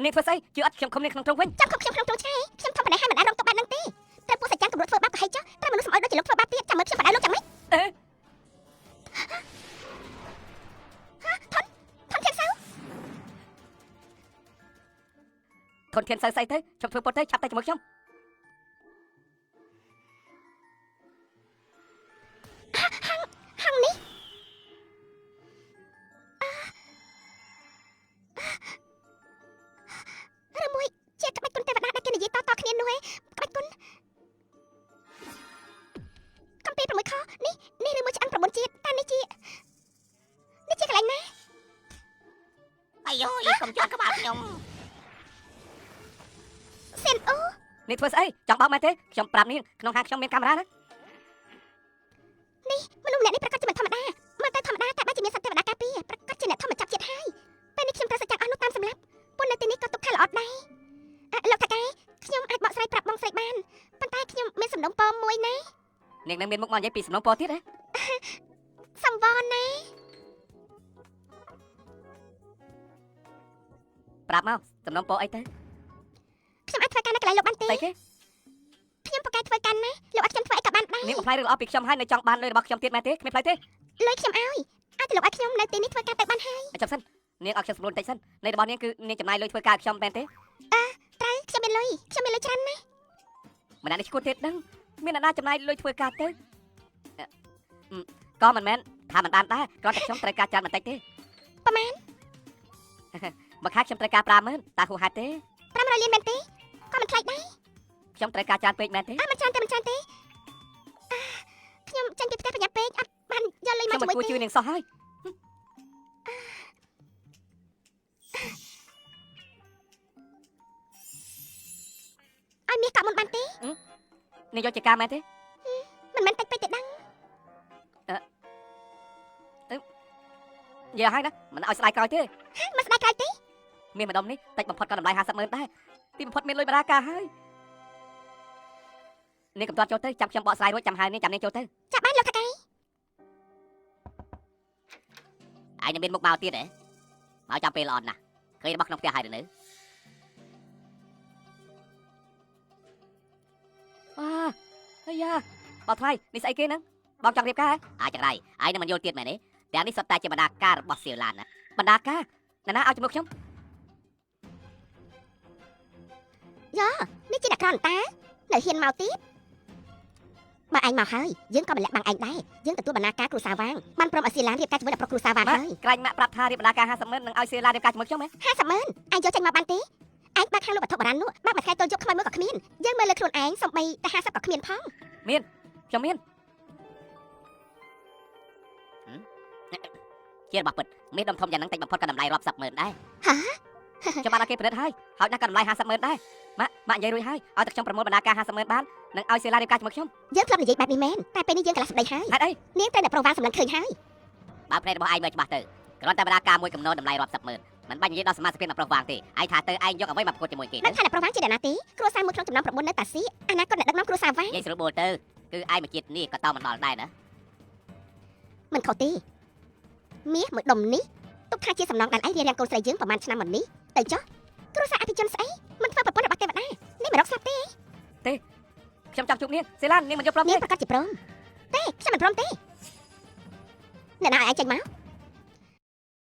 នាងធ្វើស្អីជឿអត់ខ្ញុំខំនាងក្នុងទ្រង់វិញចាំខ្ញុំក្នុងទ្រង់ឆ្ងាយខ្ញុំធម្មតាឲ្យមិនអាចរំទុកបាននឹងទេតែពួកសាច់ចាំកម្រួតធ្វើបាបក៏ហីចុះតែមនុស្សសម្អុយដូចជាលោកធ្វើបាបទៀតចាំមើលខ្ញុំបដៅលោកចាំម៉េចធនធានសៅធនធានសៅស្អីទៅខ្ញុំធ្វើពុតទៅឆាប់ទៅជាមួយខ្ញុំហងនេះឬមួយជាក្បាច់គុណទេវតាដែលគេនិយាយតគ្នានោះឯងក្បាច់គុណកំពី6ខនេះឬមួយឆ្អឹង9ជាតិតែនេះជាកន្លែងណាអាយកុំជាប់ក្បាលខ្ញុំសេនអូនាងធ្វើស្អីចង់បោកមែនទេខ្ញុំប្រាប់នាងក្នុងហាងខ្ញុំមានកាមេរ៉ាណានេះមនុស្សម្នាក់នេះប្រកាសជាមិនធម្មតាមើលទៅធម្មតាតែបែរជាមានសត្វទេវតាការពារប្រកាសជាអ្នកធម្មចាប់ជាតិហើយពេលនេះខ្ញុំត្រូវសច្ចាអស់នោះតាមសម្លាប់ពុននៅទីនេះក៏ទុកថាល្អដែរលោកតាកែខ្ញុំអាចបកស្រាយប្រាប់បងស្រីបានប៉ុន្តែខ្ញុំមានសំណុំពរមួយណានាងនឹងមានមុខមកនិយាយពីសំណុំពរទៀតហ៎សំវនណាប្រាប់មកសំណុំពរអីទៅខ្ញុំអាចធ្វើការនៅកន្លែងលោកបានទេស្អីគេខ្ញុំប្រកែកធ្វើការណាលោកអត់ខ្ញុំធ្វើអីក៏បានដែរនាងបំផ្លាញរឿងល្អពីខ្ញុំហើយនៅចង់បានលុយរបស់ខ្ញុំទៀតមែនទេគ្មានផ្លូវទេលុយខ្ញុំឲ្យតែលោកឲ្យខ្ញុំនៅទីនេះធ្វើការទៅបានហើយចាំសិននាងឲ្យខ្ញុំសម្រួលបន្តិចសិននៃរបស់នាងគឺនាងចំណាយលុយធ្វើការខ្ញុំមែនទេត្រូវខ្ញុំមានលុយច្រើនណាស់ម្នាក់នេះឈួតទេដឹងមានអ្នកណាចំណាយលុយធ្វើការទៅក៏មិនមែនថាមិនបានដែរគ្រាន់តែខ្ញុំត្រូវការច្រើនបន្តិចទេប្រហែលមួយខែខ្ញុំត្រូវការ50000តើហួសហេតុទេ500លានមែនទេក៏មិនថ្លៃដែរខ្ញុំត្រូវការច្រើនពេកមែនទេមិនច្រើនទេខ្ញុំចាញ់ពីផ្ទះប្រញាប់ពេកអត់បានយកលុយមកជាមួយទេខ្ញុំមិនគួរជួយនាងសោះហើយឲ្យមាសកាក់មុនបានទេនាងយកជាការមែនទេមិនមែនតិចពេកទេដឹងនិយាយឲ្យណាមិនឲ្យស្ដាយក្រោយទេមិនស្ដាយក្រោយទេមានម្ដុំនេះតិចបំផុតក៏តម្លៃ500,000ដែរទីបំផុតមានលុយបដាការហើយនាងកំទាត់ចូលទៅចាំខ្ញុំបកស្រាយរួចចាំហើយនាងចាំនាងចូលទៅចាប់បានលោកតាកែឯងនឹងមានមុខមកទៀតហ៎មកចាំពេលល្អណាស់ឃើញរបស់ក្នុងផ្ទះហើយឬនៅអាយ៉ាបោះថ្លៃនេះស្អីគេហ្នឹងបងចង់រៀបការអាចចង្រៃឯងនឹងមិនយល់ទៀតមែនទេទាំងនេះសុទ្ធតែជាបណ្ដាការរបស់សៀវឡានណាបណ្ដាការណាឲ្យជំនួសខ្ញុំយ៉ានេះជាអ្នកក្រតានៅហ៊ានមកទៀតបើឯងមកហើយយើងក៏មិនលាក់បាំងឯងដែរយើងទទួលបណ្ដាការគ្រូសាវាងបានព្រមឲ្យសៀវឡានរៀបការជាមួយអ្នកប្រុសគ្រូសាវាងហើយក្រាញ់ម៉ាក់ប្រាប់ថារៀបបណ្ដាការ500,000នឹងឲ្យសៀវឡានរៀបការជាមួយខ្ញុំហ៎500,000ឯងយកចេញមកបានទេឯងបើកខាងលោកវត្ថុបុរាណនោះបើកមួយថ្ងៃទល់យប់ខ្មោចមួយក៏គ្មានយើងមើលលើខ្លួនឯងសំបីតែ50ក៏គ្មានផងមានខ្ញុំមានជារបស់ពិតមានដុំធំយ៉ាងហ្នឹងតិចបំផុតក៏តម្លៃរាប់សិបម៉ឺនដែរហាខ្ញុំបានឲ្យគេប្រឌិតហើយហើយណាស់ក៏តម្លៃ500,000ដែរម៉ាក់និយាយរួចហើយឲ្យតែខ្ញុំប្រមូលបណ្ដាការ500,000បាននឹងឲ្យសៀវឡារៀបការជាមួយខ្ញុំយើងធ្លាប់និយាយបែបនេះមែនតែពេលនេះយើងកន្លះសម្ដីហើយហេតុអីនាងត្រូវតែប្រវាសម្លឹងឃើញហើយបើភ្នែករបស់ឯងមើលច្បាស់ទៅគ្រាន់តែបណ្ដាការមួយកំណត់តម្លៃរាប់សិបម៉ឺនមិនបាច់និយាយដល់សមាជិកអ្នកប្រុសវាងទេឯងថាទៅឯងយកអ្វីមកប្រកួតជាមួយគេដឹងថាអ្នកប្រុសវាងជាអ្នកណាទេគ្រួសារមួយក្នុងចំណោម9នៅតាស៊ីអនាគតអ្នកដឹកនាំគ្រួសារវាងនិយាយស្រួលបួលទៅគឺឯងមកជាតិនេះក៏តមិនដល់ដែរណាមិនខុសទេមាសមួយដុំនេះទុកថាជាសំណងដល់ឯងរៀបរៀងកូនស្រីយើងប្រហែលឆ្នាំមុននេះទៅចុះគ្រួសារអភិជនស្អីមិនធ្វើប្រពន្ធរបស់ទេវតានេះមិនរកស្លាប់ទេខ្ញុំចង់ជួបនាងសៀវឡានាងមិនយកព្រមទេនាងប្រកាសជាព្រមទេខ្ញុំមិនព្រមទេអ្នកណាឲ្យឯងចេញមក